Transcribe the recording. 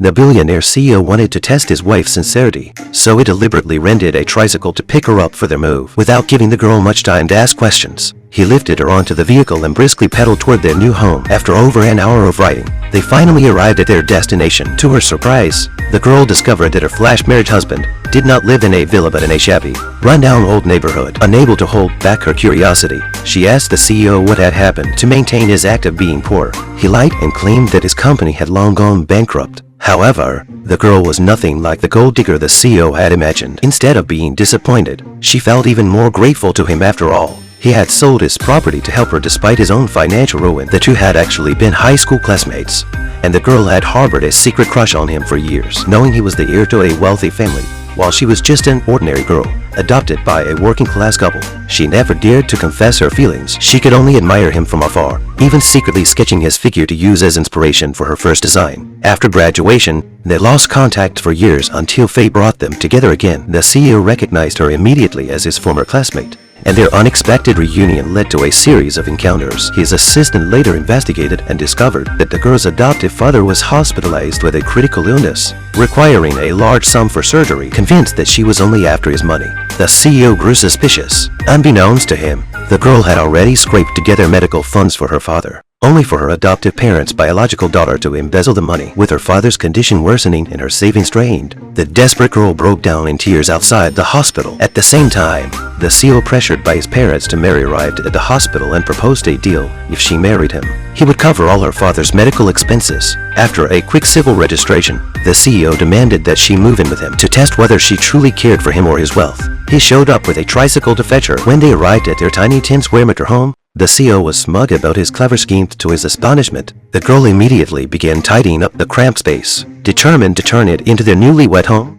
The billionaire CEO wanted to test his wife's sincerity, so he deliberately rented a tricycle to pick her up for their move. Without giving the girl much time to ask questions, he lifted her onto the vehicle and briskly pedaled toward their new home. After over an hour of riding, they finally arrived at their destination. To her surprise, the girl discovered that her flash marriage husband did not live in a villa but in a shabby, run-down old neighborhood. Unable to hold back her curiosity, she asked the CEO what had happened to maintain his act of being poor. He lied and claimed that his company had long gone bankrupt. However, the girl was nothing like the gold digger the CEO had imagined. Instead of being disappointed, she felt even more grateful to him. After all, he had sold his property to help her despite his own financial ruin. The two had actually been high school classmates, and the girl had harbored a secret crush on him for years, knowing he was the heir to a wealthy family. While she was just an ordinary girl, adopted by a working-class couple, she never dared to confess her feelings. She could only admire him from afar, even secretly sketching his figure to use as inspiration for her first design. After graduation, they lost contact for years until fate brought them together again. The CEO recognized her immediately as his former classmate, and their unexpected reunion led to a series of encounters. His assistant later investigated and discovered that the girl's adoptive father was hospitalized with a critical illness, requiring a large sum for surgery. Convinced that she was only after his money, the CEO grew suspicious. Unbeknownst to him, the girl had already scraped together medical funds for her father, only for her adoptive parents' biological daughter to embezzle the money. With her father's condition worsening and her savings drained, the desperate girl broke down in tears outside the hospital. At the same time, the CEO, pressured by his parents to marry, arrived at the hospital and proposed a deal. If she married him, he would cover all her father's medical expenses. After a quick civil registration, the CEO demanded that she move in with him to test whether she truly cared for him or his wealth. He showed up with a tricycle to fetch her. When they arrived at their tiny 10-square-meter home, the CEO was smug about his clever scheme. To his astonishment, the girl immediately began tidying up the cramped space, determined to turn it into their newlywed home.